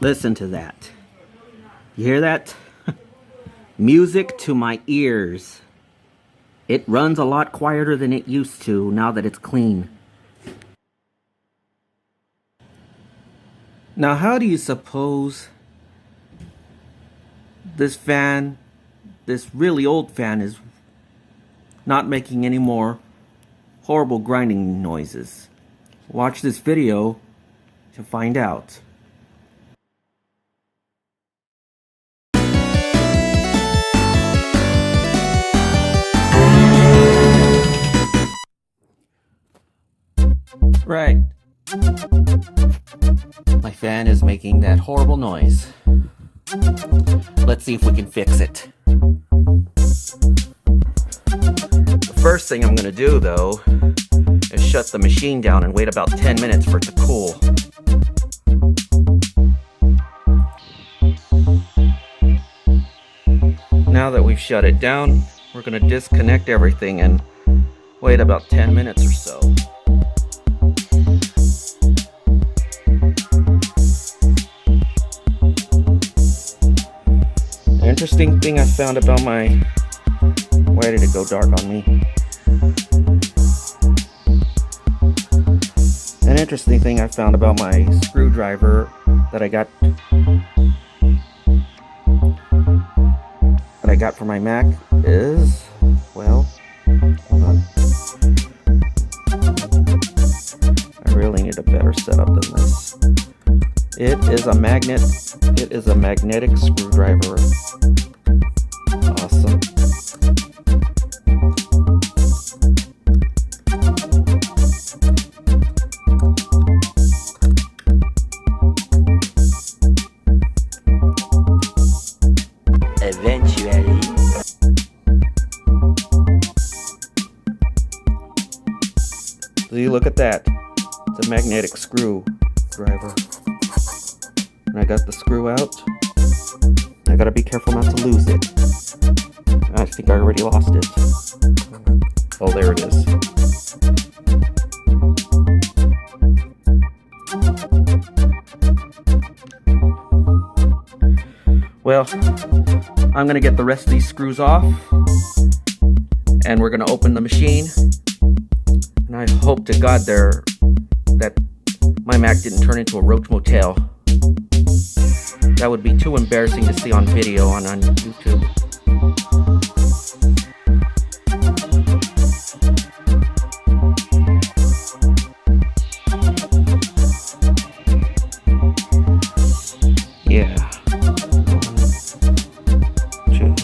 Listen to that. You hear that? Music to my ears. It runs a lot quieter than it used to now that it's clean. Now, how do you suppose this fan, this really old fan, is not making any more horrible grinding noises? Watch this video to find out. Right. My fan is making that horrible noise. Let's see if we can fix it. The first thing I'm gonna do, though, is shut the machine down and wait about 10 minutes for it to cool. Now that we've shut it down, we're gonna disconnect everything and wait about 10 minutes or so. Interesting thing I found about my... Why did it go dark on me? An interesting thing I found about my screwdriver that I got for my Mac is, well, hold on. I really need a better setup than this. It is a magnet. It is a magnetic screwdriver. Awesome. Eventually. So you look at that. It's a magnetic screwdriver. And I got the screw out. I gotta be careful not to lose it. I think I already lost it. Oh, there it is. Well, I'm gonna get the rest of these screws off, and we're gonna open the machine. And I hope to God that my Mac didn't turn into a roach motel. That would be too embarrassing to see on video on YouTube. Yeah. 1, 2,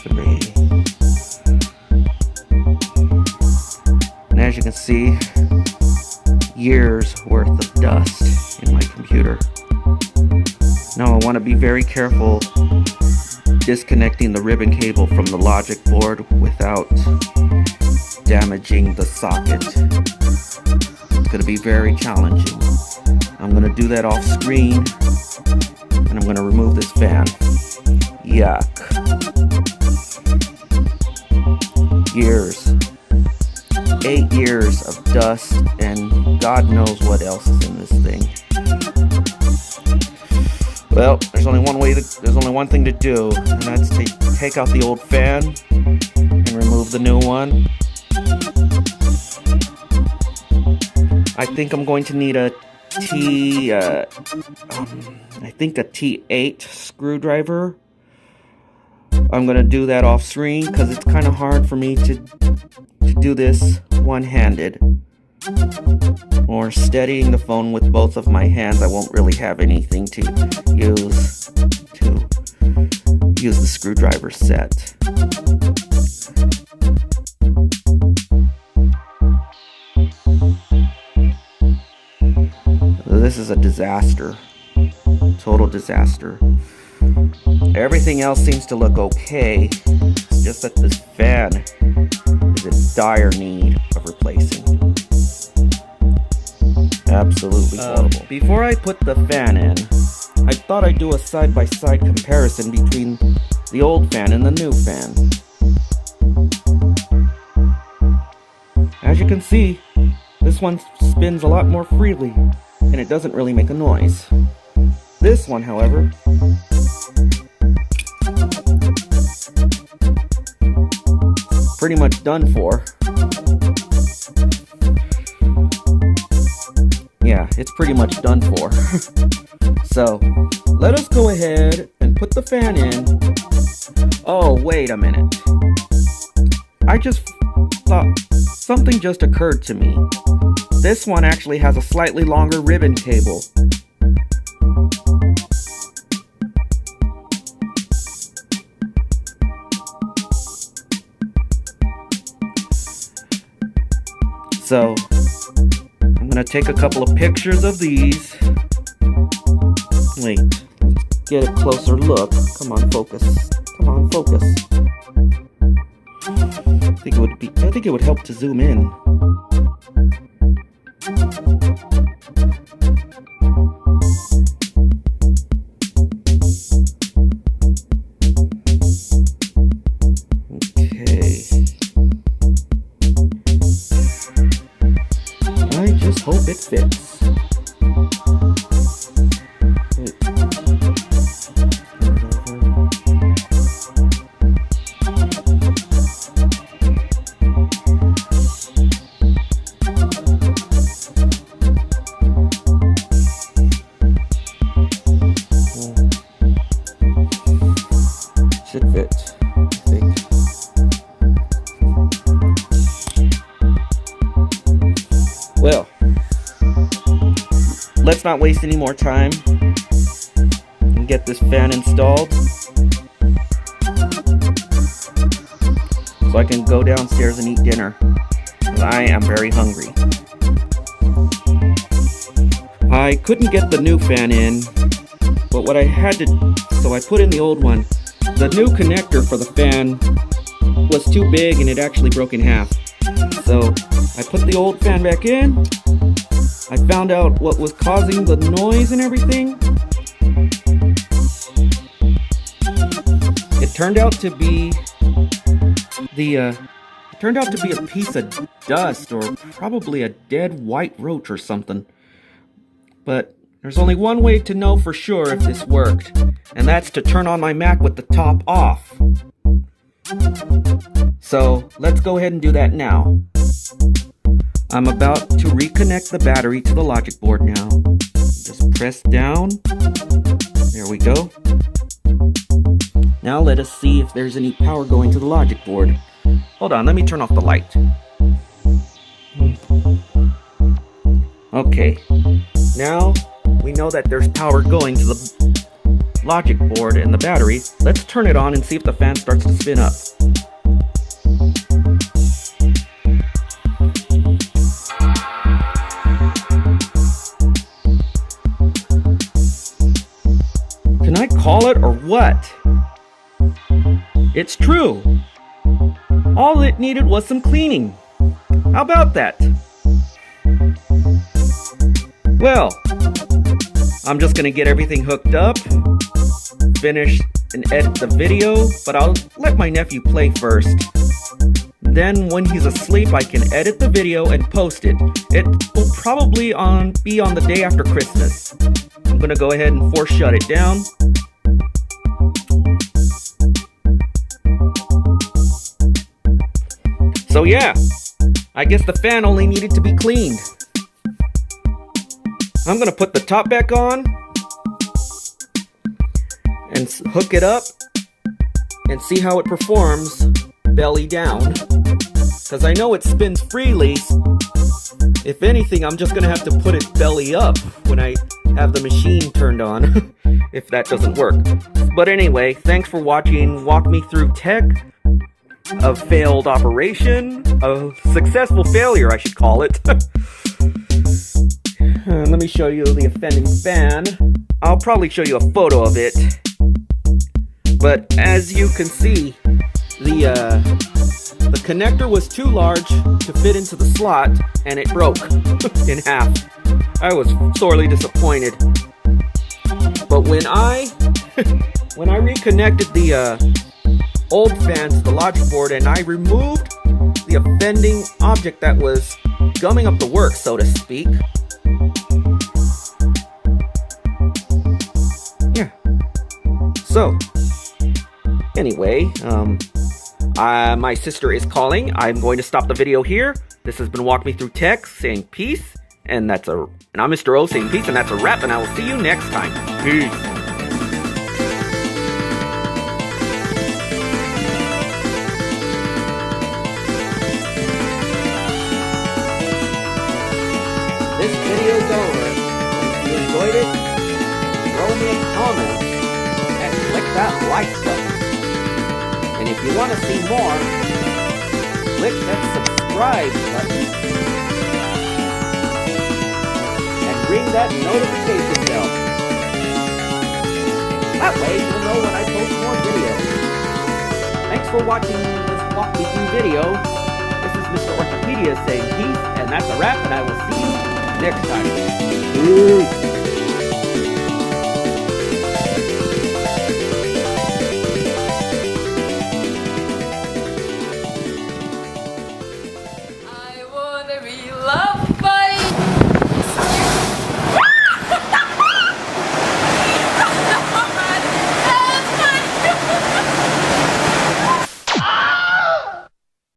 3. And as you can see, years worth of dust in my computer. Now I want to be very careful disconnecting the ribbon cable from the logic board without damaging the socket. It's going to be very challenging. I'm going to do that off screen, and I'm going to remove this fan. Yuck. Years. 8 years of dust, and God knows what else is in this thing. Well, there's only one thing to do, and that's to take out the old fan and remove the new one. I think I'm going to need a T8 screwdriver. I'm going to do that off screen because it's kind of hard for me to do this one-handed. Or steadying the phone with both of my hands, I won't really have anything to use the screwdriver set. This is a disaster. Total disaster. Everything else seems to look okay. It's just that this fan is in dire need of replacing. Absolutely horrible. Before I put the fan in, I thought I'd do a side-by-side comparison between the old fan and the new fan. As you can see, this one spins a lot more freely, and and it doesn't really make a noise. This one, however, pretty much done for. Yeah, it's pretty much done for. So, let us go ahead and put the fan in. Oh, wait a minute. I just thought something just occurred to me. This one actually has a slightly longer ribbon cable. So, I'm gonna take a couple of pictures of these. Wait, let's get a closer look. Come on, focus. Come on, focus. I think it would help to zoom in. Okay. I just hope it fits. Should fit, I think. Well, let's not waste any more time and get this fan installed so I can go downstairs and eat dinner, because I am very hungry. I couldn't get the new fan in, but what I had to, so I put in the old one. The new connector for the fan was too big and it actually broke in half. So I put the old fan back in. I found out what was causing the noise and everything. It turned out to be a piece of dust, or probably a dead white roach or something. But there's only one way to know for sure if this worked, and that's to turn on my Mac with the top off. So let's go ahead and do that now. I'm about to reconnect the battery to the logic board now. Just press down. There we go. Now let us see if there's any power going to the logic board. Hold on, let me turn off the light. Okay, now we know that there's power going to the logic board and the battery. Let's turn it on and see if the fan starts to spin up. Can I call it or what? It's true. All it needed was some cleaning. How about that? Well, I'm just gonna get everything hooked up, finish and edit the video, but I'll let my nephew play first. Then when he's asleep, I can edit the video and post it. It will probably be on the day after Christmas. I'm gonna go ahead and force shut it down. So yeah, I guess the fan only needed to be cleaned. I'm gonna put the top back on and hook it up and see how it performs belly down, because I know it spins freely. If anything, I'm just gonna have to put it belly up when I have the machine turned on if that doesn't work. But anyway, thanks for watching Walk Me Through Tech. A failed operation, a successful failure I should call it. Let me show you the offending fan. I'll probably show you a photo of it. But as you can see, the connector was too large to fit into the slot, and it broke in half. I was sorely disappointed. But when I reconnected the old fan to the logic board and I removed the offending object that was gumming up the works, so to speak, So, anyway, my sister is calling. I'm going to stop the video here. This has been Walk Me Through Tech, saying peace, and I'm Mr. O saying peace, and that's a wrap, and I will see you next time. Peace. This video's over. If you enjoyed it, throw me a comment and click that like button. And if you want to see more, click that subscribe button and ring that notification bell. That way you'll know when I post more videos. Thanks for watching this Walk Me Through video. This is Mr. Orthopedia saying peace, and that's a wrap, and I will see you next time. Peace.